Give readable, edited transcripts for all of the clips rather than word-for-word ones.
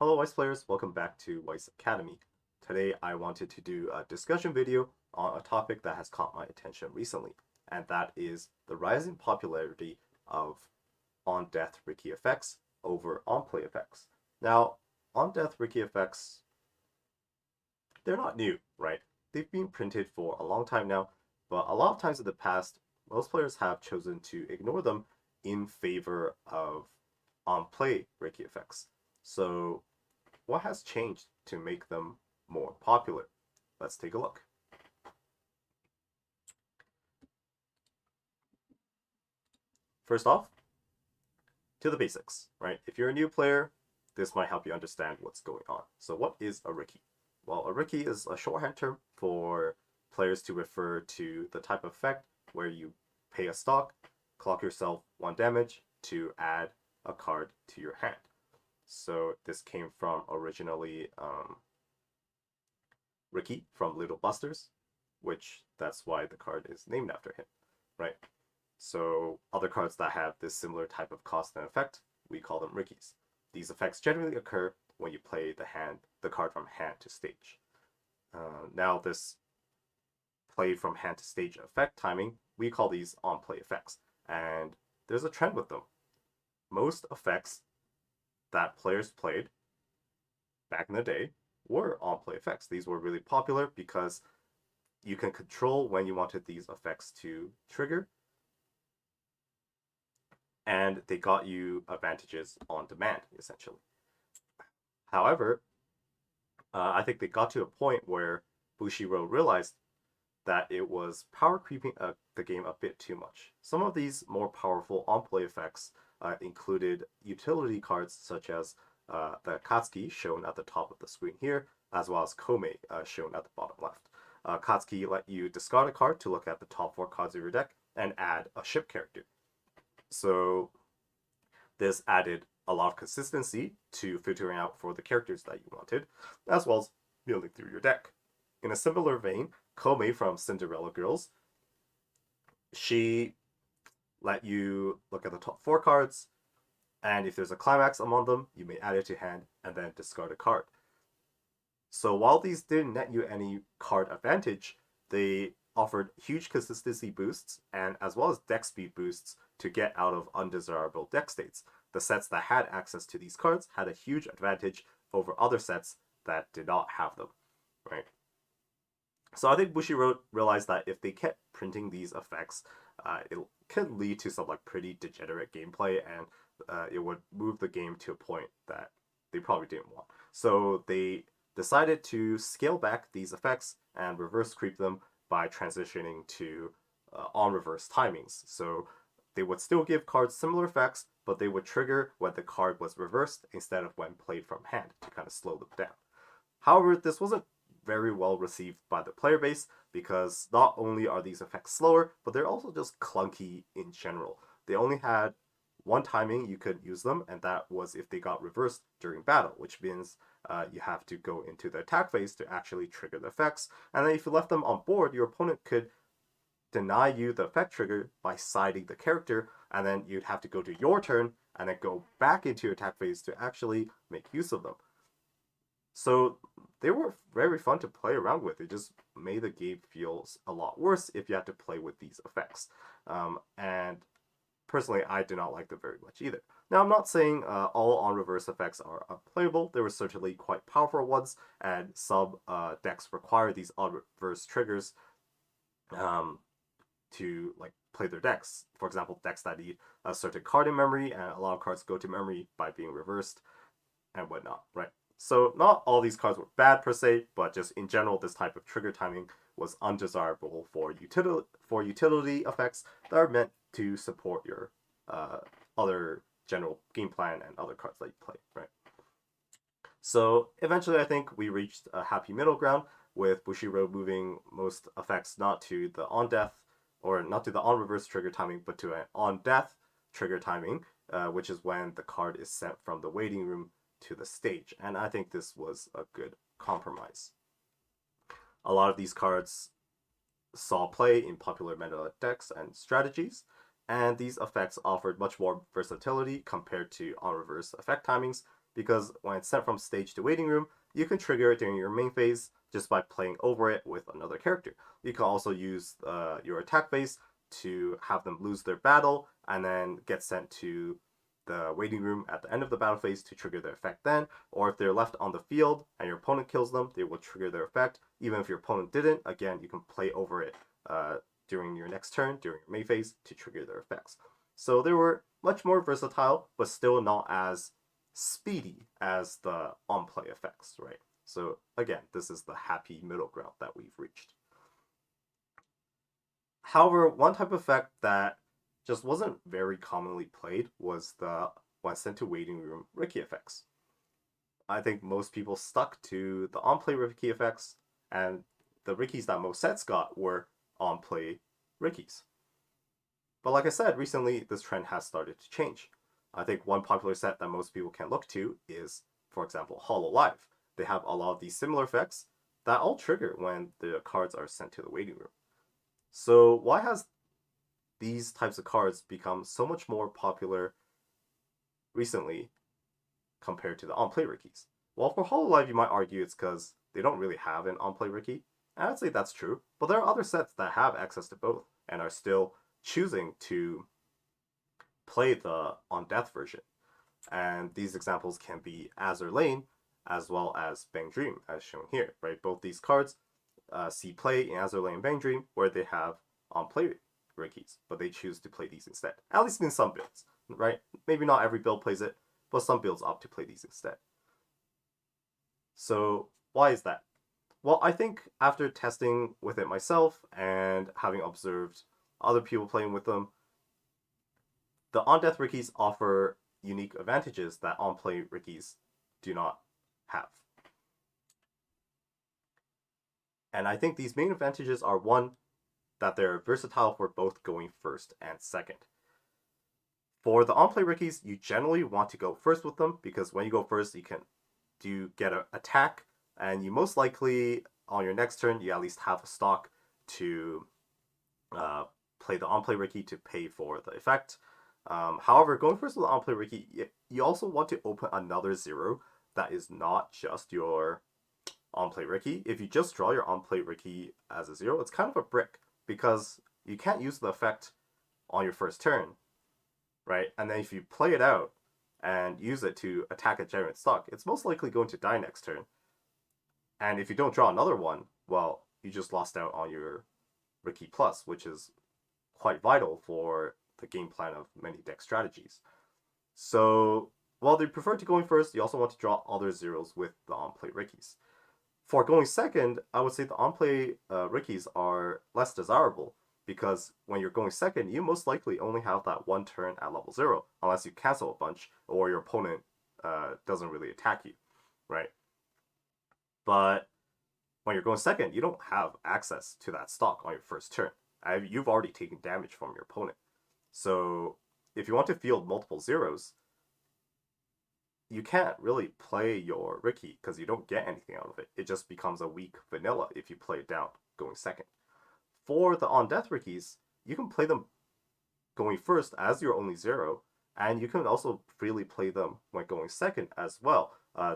Hello Weiss players, welcome back to Weiss Academy. Today I wanted to do a discussion video on a topic that has caught my attention recently, and that is the rising popularity of on-death Riki effects over on-play effects. Now, on-death Riki effects, they're not new, right? They've been printed for a long time now, but a lot of times in the past, most players have chosen to ignore them in favor of on-play Riki effects. So what has changed to make them more popular? Let's take a look. First off, to the basics, right? If you're a new player, this might help you understand what's going on. So what is a Riki? Well, a Riki is a shorthand term for players to refer to the type of effect where you pay a stock, clock yourself 1 damage to add a card to your hand. So this came from originally Riki from Little Busters, which that's why the card is named after him, right? So other cards that have this similar type of cost and effect, we call them Rikis. These effects generally occur when you play the card from hand to stage. Now this play from hand to stage effect timing, we call these on-play effects. And there's a trend with them. Most effects that players played back in the day were on-play effects. These were really popular because you can control when you wanted these effects to trigger, and they got you advantages on demand, essentially. However, I think they got to a point where Bushiroad realized that it was power creeping the game a bit too much. Some of these more powerful on-play effects included utility cards such as the Katsuki, shown at the top of the screen here, as well as Kome, shown at the bottom left. Katsuki let you discard a card to look at the top 4 cards of your deck and add a ship character. So this added a lot of consistency to filtering out for the characters that you wanted, as well as building through your deck. In a similar vein, Kome from Cinderella Girls, she let you look at the top 4 cards, and if there's a climax among them, you may add it to hand and then discard a card. So while these didn't net you any card advantage, they offered huge consistency boosts and as well as deck speed boosts to get out of undesirable deck states. The sets that had access to these cards had a huge advantage over other sets that did not have them, right? So I think Bushiroad realized that if they kept printing these effects, it could lead to some like pretty degenerate gameplay, and it would move the game to a point that they probably didn't want. So they decided to scale back these effects and reverse creep them by transitioning to on reverse timings. So they would still give cards similar effects, but they would trigger when the card was reversed instead of when played from hand to kind of slow them down. However, this wasn't very well received by the player base because not only are these effects slower, but they're also just clunky in general. They only had one timing you could use them, and that was if they got reversed during battle, which means you have to go into the attack phase to actually trigger the effects. And then if you left them on board, your opponent could deny you the effect trigger by siding the character, and then you'd have to go to your turn and then go back into your attack phase to actually make use of them. So they were very fun to play around with. It just made the game feel a lot worse if you had to play with these effects. And personally, I do not like them very much either. Now, I'm not saying all on-reverse effects are unplayable. There were certainly quite powerful ones, and some decks require these on-reverse triggers to like play their decks. For example, decks that need a certain card in memory, and a lot of cards go to memory by being reversed and whatnot, right? So not all these cards were bad per se, but just in general, this type of trigger timing was undesirable for utility effects that are meant to support your other general game plan and other cards that you play, right? So eventually, I think we reached a happy middle ground with Bushiroad moving most effects not to the on death or not to the on reverse trigger timing, but to an on death trigger timing, which is when the card is sent from the waiting room to the stage. And I think this was a good compromise. A lot of these cards saw play in popular meta decks and strategies, and these effects offered much more versatility compared to on reverse effect timings because when it's sent from stage to waiting room, you can trigger it during your main phase just by playing over it with another character. You can also use your attack phase to have them lose their battle and then get sent to the waiting room at the end of the battle phase to trigger their effect then. Or if they're left on the field and your opponent kills them, they will trigger their effect. Even if your opponent didn't, again, you can play over it during your next turn, during your main phase, to trigger their effects. So they were much more versatile, but still not as speedy as the on-play effects, right? So again, this is the happy middle ground that we've reached. However, one type of effect that just wasn't very commonly played was the when sent to waiting room Riki effects. I think most people stuck to the on-play Riki effects, and the Rikis that most sets got were on-play Rikis. But like I said, recently this trend has started to change. I think one popular set that most people can look to is, for example, Hololive. They have a lot of these similar effects that all trigger when the cards are sent to the waiting room. So why has these types of cards become so much more popular recently compared to the on-play Rikis? Well, for Hololive, you might argue it's because they don't really have an on-play Riki. And I'd say that's true, but there are other sets that have access to both and are still choosing to play the on-death version. And these examples can be Azur Lane as well as Bang Dream, as shown here, right? Both these cards see play in Azur Lane and Bang Dream, where they have on-play Rikis, but they choose to play these instead. At least in some builds, right? Maybe not every build plays it, but some builds opt to play these instead. So why is that? Well, I think after testing with it myself and having observed other people playing with them, the on-death Rikis offer unique advantages that on-play Rikis do not have. And I think these main advantages are, one, that they're versatile for both going first and second. For the on-play Rikis, you generally want to go first with them because when you go first, you can get an attack, and you most likely, on your next turn, you at least have a stock to play the on-play Riki to pay for the effect. However, going first with the on-play Riki, you also want to open another zero that is not just your on-play Riki. If you just draw your on-play Riki as a zero, it's kind of a brick because you can't use the effect on your first turn, right? And then if you play it out and use it to attack a generate stock, it's most likely going to die next turn. And if you don't draw another one, well, you just lost out on your Riki Plus, which is quite vital for the game plan of many deck strategies. So while they prefer to going first, you also want to draw other zeros with the on-play Rikis. For going second, I would say the on-play Rikis are less desirable because when you're going second, you most likely only have that one turn at level 0, unless you cancel a bunch or your opponent doesn't really attack you, right? But when you're going second, you don't have access to that stock on your first turn. You've already taken damage from your opponent. So if you want to field multiple zeros, you can't really play your Riki because you don't get anything out of it. It just becomes a weak vanilla if you play it down going second. For the on-death Rikis, you can play them going first as your only zero, and you can also freely play them when going second as well,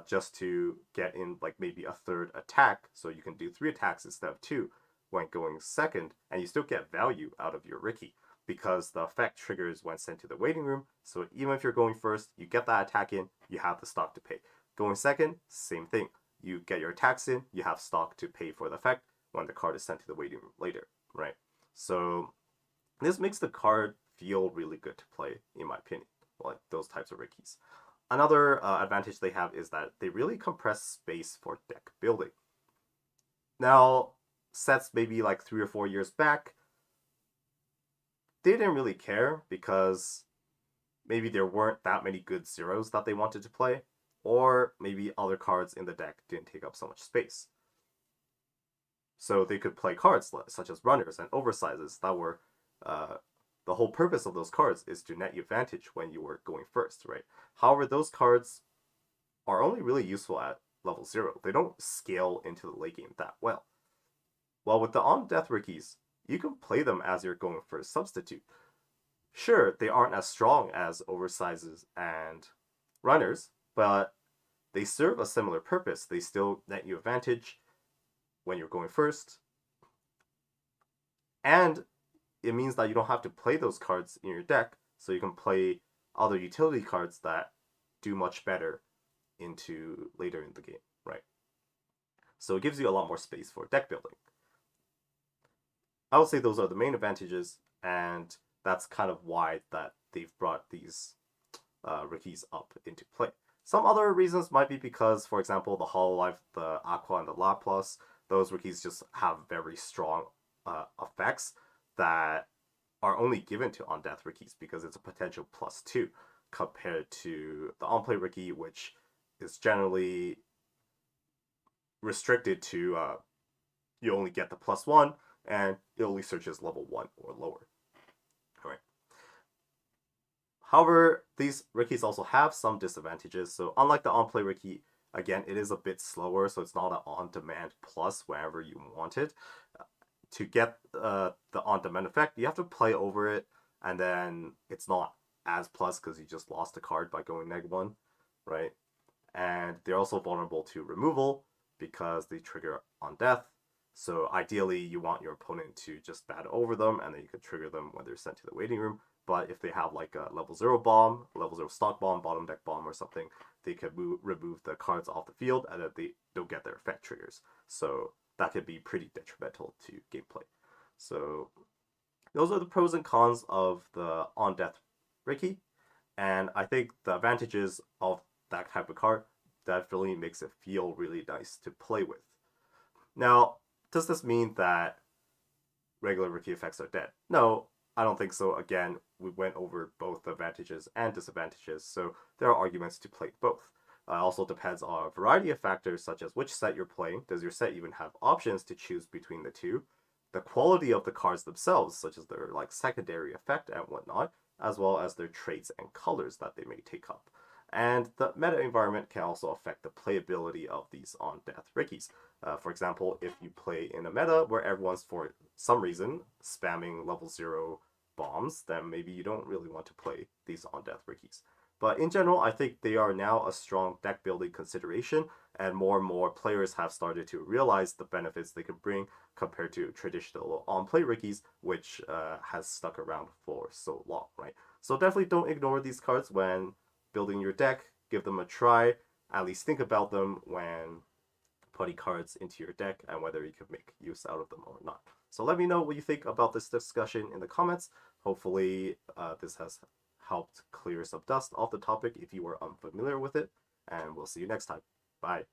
just to get in like maybe a third attack, so you can do 3 attacks instead of 2 when going second, and you still get value out of your Riki because the effect triggers when sent to the waiting room. So even if you're going first, you get that attack in, you have the stock to pay. Going second, same thing. You get your attacks in, you have stock to pay for the effect when the card is sent to the waiting room later, right? So this makes the card feel really good to play, in my opinion, like those types of Rikis. Another advantage they have is that they really compress space for deck building. Now, sets maybe like 3 or 4 years back, they didn't really care because maybe there weren't that many good zeros that they wanted to play, or maybe other cards in the deck didn't take up so much space. So they could play cards such as runners and oversizes that were the whole purpose of those cards is to net you advantage when you were going first, right? However, those cards are only really useful at level 0. They don't scale into the late game that well. While with the on-death Rikis, you can play them as your going first substitute. Sure, they aren't as strong as oversizes and runners, but they serve a similar purpose. They still net you advantage when you're going first, and it means that you don't have to play those cards in your deck, so you can play other utility cards that do much better into later in the game, right? So it gives you a lot more space for deck building. I would say those are the main advantages, and that's kind of why that they've brought these Rikis up into play. Some other reasons might be because, for example, the Hololive, the Aqua, and the Laplas, those Rikis just have very strong effects that are only given to on-death Rikis because it's a potential +2 compared to the on-play Riki, which is generally restricted to you only get the +1 and it only searches level 1 or lower. All right. However, these Rikis also have some disadvantages. So unlike the on-play Riki, again, it is a bit slower, so it's not an on-demand plus whenever you want it. To get the on-demand effect, you have to play over it, and then it's not as plus because you just lost a card by going -1, right? And they're also vulnerable to removal because they trigger on death. So ideally, you want your opponent to just bat over them, and then you can trigger them when they're sent to the waiting room. But if they have like a level 0 bomb, level 0 stock bomb, bottom deck bomb, or something, they can remove the cards off the field, and then they don't get their effect triggers. So that could be pretty detrimental to gameplay. So those are the pros and cons of the on-death Riki, and I think the advantages of that type of card definitely makes it feel really nice to play with. Now, does this mean that regular Riki effects are dead? No, I don't think so. Again, we went over both the advantages and disadvantages, so there are arguments to play both. It also depends on a variety of factors such as which set you're playing. Does your set even have options to choose between the two? The quality of the cards themselves, such as their like secondary effect and whatnot, as well as their traits and colors that they may take up. And the meta environment can also affect the playability of these on-death Rikis. For example, if you play in a meta where everyone's for some reason spamming level 0 bombs, then maybe you don't really want to play these on-death Rikis. But in general, I think they are now a strong deck building consideration, and more players have started to realize the benefits they can bring compared to traditional on-play Rikis, which has stuck around for so long, right? So definitely don't ignore these cards when building your deck. Give them a try. At least think about them when putting cards into your deck and whether you can make use out of them or not. So let me know what you think about this discussion in the comments. Hopefully this has helped clear some dust off the topic if you were unfamiliar with it. And we'll see you next time. Bye.